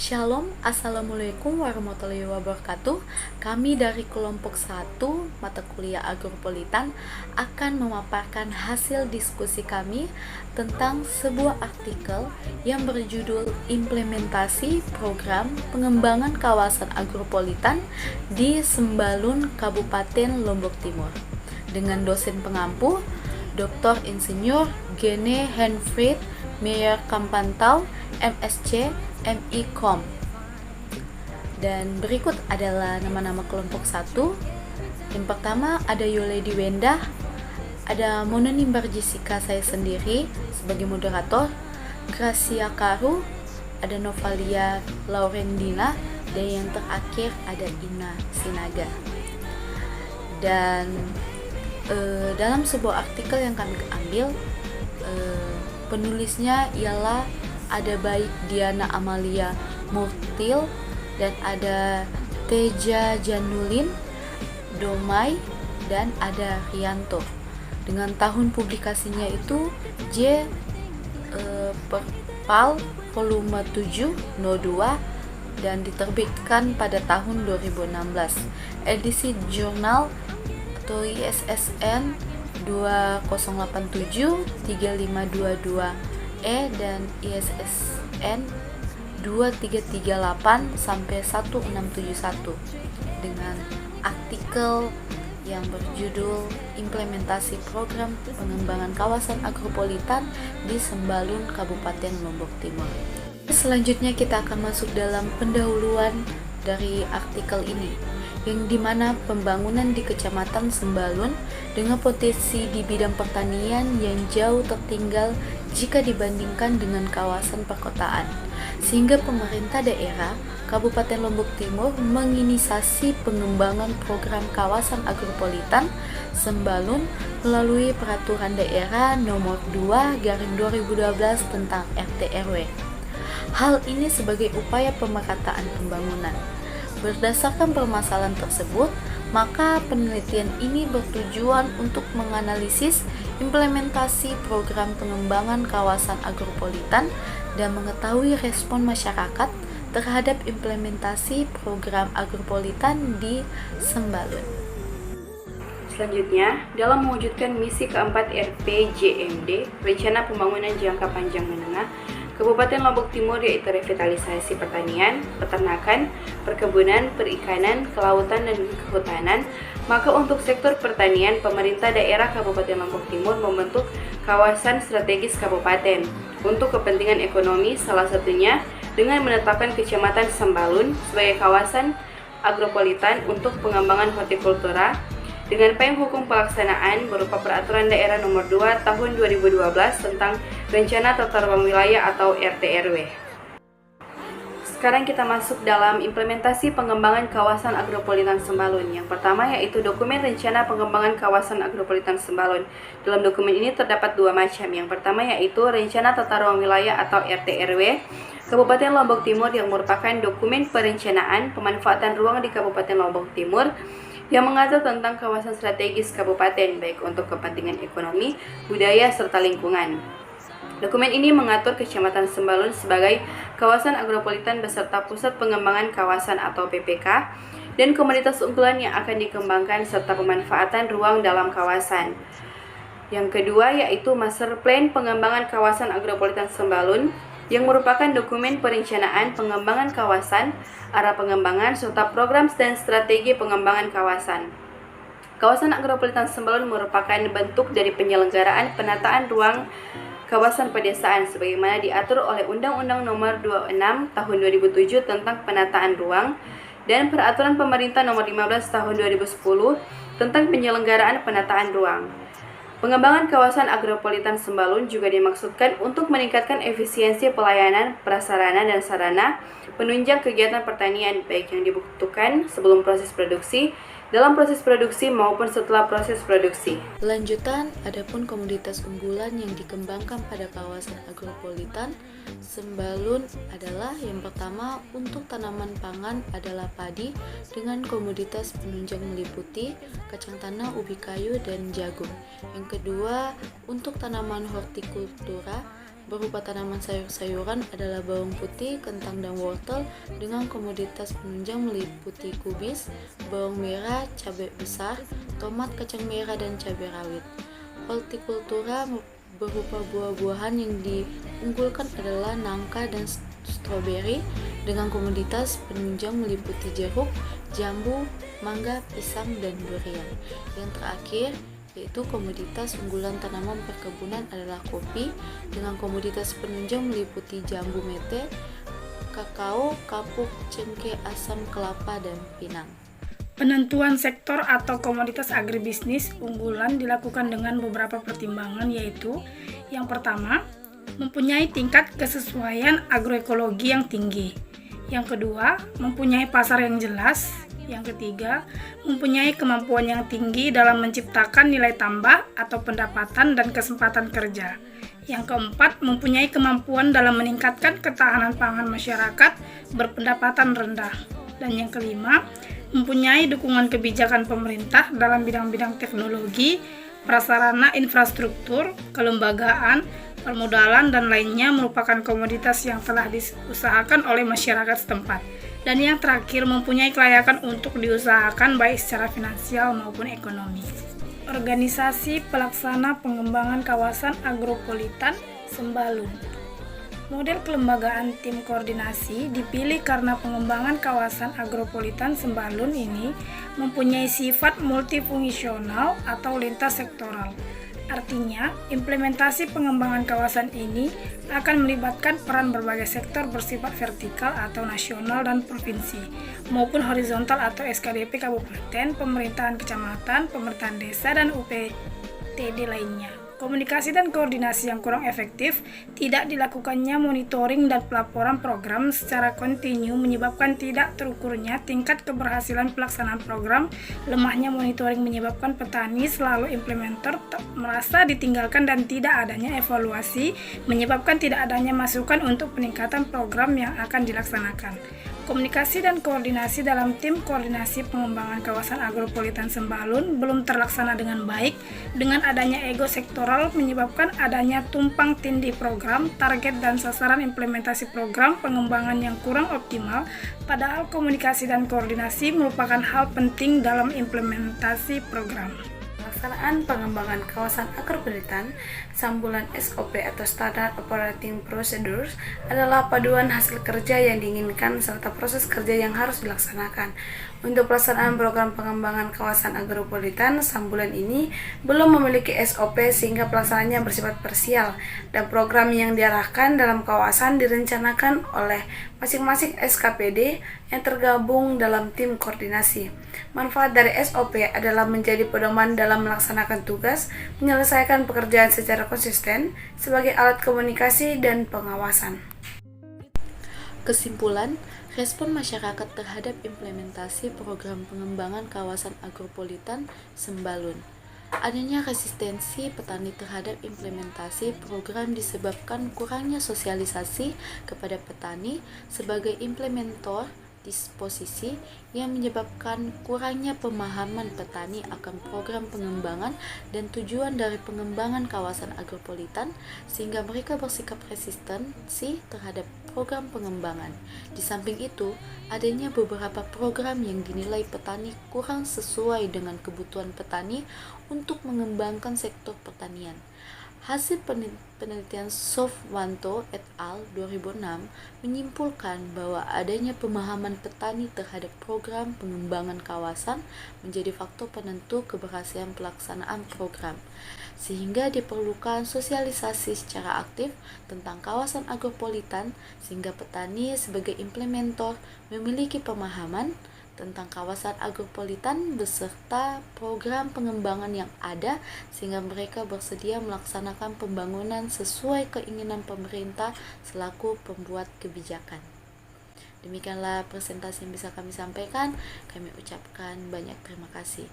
Shalom, Assalamualaikum warahmatullahi wabarakatuh. Kami dari kelompok 1 mata kuliah Agropolitan akan memaparkan hasil diskusi kami tentang sebuah artikel yang berjudul Implementasi Program Pengembangan Kawasan Agropolitan di Sembalun, Kabupaten Lombok Timur, dengan dosen pengampu Dr. Insinyur Gene Henfried Meyer Kampantau, MSc, MIKOM. Dan berikut adalah nama-nama kelompok 1. Yang pertama ada Yoledi Wendah, ada Mona Nimbar Jessica saya sendiri sebagai moderator, Gracia Karu, ada Novalia Laurendina, dan yang terakhir ada Ina Sinaga. Dan dalam sebuah artikel yang kami ambil, penulisnya ialah ada baik Diana Amalia Murtil dan ada Teja Janulin Domai dan ada Rianto. Dengan tahun publikasinya itu J Perpal volume 7 No 2 dan diterbitkan pada tahun 2016. Edisi jurnal atau ISSN 2087 3522 dan ISSN 2338 sampai 1671 dengan artikel yang berjudul Implementasi Program Pengembangan Kawasan Agropolitan di Sembalun, Kabupaten Lombok Timur. Selanjutnya kita akan masuk dalam pendahuluan dari artikel ini, yang dimana pembangunan di Kecamatan Sembalun dengan potensi di bidang pertanian yang jauh tertinggal jika dibandingkan dengan kawasan perkotaan, sehingga pemerintah daerah Kabupaten Lombok Timur menginisiasi pengembangan program kawasan agropolitan Sembalun melalui Peraturan Daerah Nomor 2/2012 tentang RT/RW. Hal ini sebagai upaya pemerataan pembangunan. Berdasarkan permasalahan tersebut, maka penelitian ini bertujuan untuk menganalisis implementasi program pengembangan kawasan agropolitan dan mengetahui respon masyarakat terhadap implementasi program agropolitan di Sembalun. Selanjutnya, dalam mewujudkan misi keempat RPJMD, Rencana Pembangunan Jangka Panjang Menengah, Kabupaten Lombok Timur, yaitu revitalisasi pertanian, peternakan, perkebunan, perikanan, kelautan, dan kehutanan, maka untuk sektor pertanian, pemerintah daerah Kabupaten Lombok Timur membentuk kawasan strategis kabupaten untuk kepentingan ekonomi, salah satunya dengan menetapkan Kecamatan Sembalun sebagai kawasan agropolitan untuk pengembangan hortikultura dengan payung hukum pelaksanaan berupa Peraturan Daerah Nomor 2 Tahun 2012 tentang Rencana Tata Ruang Wilayah atau RT/RW. Sekarang kita masuk dalam implementasi pengembangan kawasan agropolitan Sembalun. Yang pertama yaitu dokumen Rencana Pengembangan Kawasan Agropolitan Sembalun. Dalam dokumen ini terdapat dua macam. Yang pertama yaitu Rencana Tata Ruang Wilayah atau RT/RW Kabupaten Lombok Timur, yang merupakan dokumen perencanaan pemanfaatan ruang di Kabupaten Lombok Timur yang mengatur tentang kawasan strategis kabupaten baik untuk kepentingan ekonomi, budaya, serta lingkungan. Dokumen ini mengatur Kecamatan Sembalun sebagai kawasan agropolitan beserta pusat pengembangan kawasan atau PPK dan komoditas unggulan yang akan dikembangkan serta pemanfaatan ruang dalam kawasan. Yang kedua yaitu Master Plan Pengembangan Kawasan Agropolitan Sembalun, yang merupakan dokumen perencanaan pengembangan kawasan, arah pengembangan, serta program dan strategi pengembangan kawasan. Kawasan agropolitan Sembalun merupakan bentuk dari penyelenggaraan penataan ruang kawasan pedesaan sebagaimana diatur oleh Undang-Undang Nomor 26 Tahun 2007 tentang penataan ruang dan Peraturan Pemerintah Nomor 15 Tahun 2010 tentang penyelenggaraan penataan ruang. Pengembangan kawasan agropolitan Sembalun juga dimaksudkan untuk meningkatkan efisiensi pelayanan, prasarana, dan sarana penunjang kegiatan pertanian baik yang dibutuhkan sebelum proses produksi, dalam proses produksi maupun setelah proses produksi. Lanjutan, adapun komoditas unggulan yang dikembangkan pada kawasan agropolitan Sembalun adalah yang pertama untuk tanaman pangan adalah padi dengan komoditas penunjang meliputi kacang tanah, ubi kayu, dan jagung. Yang kedua, untuk tanaman hortikultura berupa tanaman sayur-sayuran adalah bawang putih, kentang, dan wortel dengan komoditas penunjang meliputi kubis, bawang merah, cabai besar, tomat, kacang merah, dan cabai rawit. Hortikultura berupa buah-buahan yang diunggulkan adalah nangka dan stroberi dengan komoditas penunjang meliputi jeruk, jambu, mangga, pisang, dan durian. Yang terakhir yaitu komoditas unggulan tanaman perkebunan adalah kopi dengan komoditas penunjang meliputi jambu mete, kakao, kapuk, cengkeh, asam kelapa, dan pinang. Penentuan sektor atau komoditas agribisnis unggulan dilakukan dengan beberapa pertimbangan, yaitu yang pertama, mempunyai tingkat kesesuaian agroekologi yang tinggi. Yang kedua, mempunyai pasar yang jelas. Yang ketiga, mempunyai kemampuan yang tinggi dalam menciptakan nilai tambah atau pendapatan dan kesempatan kerja. Yang keempat, mempunyai kemampuan dalam meningkatkan ketahanan pangan masyarakat berpendapatan rendah. Dan yang kelima, mempunyai dukungan kebijakan pemerintah dalam bidang-bidang teknologi, prasarana infrastruktur, kelembagaan, permodalan, dan lainnya merupakan komoditas yang telah diusahakan oleh masyarakat setempat. Dan yang terakhir, mempunyai kelayakan untuk diusahakan baik secara finansial maupun ekonomi. Organisasi Pelaksana Pengembangan Kawasan Agropolitan Sembalun. Model kelembagaan tim koordinasi dipilih karena pengembangan kawasan agropolitan Sembalun ini mempunyai sifat multifungsional atau lintas sektoral. Artinya, implementasi pengembangan kawasan ini akan melibatkan peran berbagai sektor bersifat vertikal atau nasional dan provinsi, maupun horizontal atau SKDP kabupaten, pemerintahan kecamatan, pemerintahan desa, dan UPTD lainnya. Komunikasi dan koordinasi yang kurang efektif, tidak dilakukannya monitoring dan pelaporan program secara kontinu menyebabkan tidak terukurnya tingkat keberhasilan pelaksanaan program, lemahnya monitoring menyebabkan petani selalu implementer merasa ditinggalkan dan tidak adanya evaluasi menyebabkan tidak adanya masukan untuk peningkatan program yang akan dilaksanakan. Komunikasi dan koordinasi dalam tim koordinasi pengembangan kawasan agropolitan Sembalun belum terlaksana dengan baik, dengan adanya ego sektoral menyebabkan adanya tumpang tindih program, target dan sasaran implementasi program pengembangan yang kurang optimal, padahal komunikasi dan koordinasi merupakan hal penting dalam implementasi program. Pelaksanaan pengembangan kawasan agropolitan, sambulan SOP atau Standard Operating Procedures adalah paduan hasil kerja yang diinginkan serta proses kerja yang harus dilaksanakan. Untuk pelaksanaan program pengembangan kawasan agropolitan, sambulan ini belum memiliki SOP sehingga pelaksanaannya bersifat parsial dan program yang diarahkan dalam kawasan direncanakan oleh masing-masing SKPD yang tergabung dalam tim koordinasi. Manfaat dari SOP adalah menjadi pedoman dalam melaksanakan tugas, menyelesaikan pekerjaan secara konsisten sebagai alat komunikasi dan pengawasan. Kesimpulan, respon masyarakat terhadap implementasi program pengembangan kawasan agropolitan Sembalun. Adanya resistensi petani terhadap implementasi program disebabkan kurangnya sosialisasi kepada petani sebagai implementer disposisi yang menyebabkan kurangnya pemahaman petani akan program pengembangan dan tujuan dari pengembangan kawasan agropolitan sehingga mereka bersikap resistensi terhadap program pengembangan. Di samping itu, adanya beberapa program yang dinilai petani kurang sesuai dengan kebutuhan petani untuk mengembangkan sektor pertanian. Hasil penelitian Sofwanto et al. 2006 menyimpulkan bahwa adanya pemahaman petani terhadap program pengembangan kawasan menjadi faktor penentu keberhasilan pelaksanaan program, sehingga diperlukan sosialisasi secara aktif tentang kawasan agropolitan sehingga petani sebagai implementer memiliki pemahaman tentang kawasan agropolitan beserta program pengembangan yang ada sehingga mereka bersedia melaksanakan pembangunan sesuai keinginan pemerintah selaku pembuat kebijakan. Demikianlah presentasi yang bisa kami sampaikan. Kami ucapkan banyak terima kasih.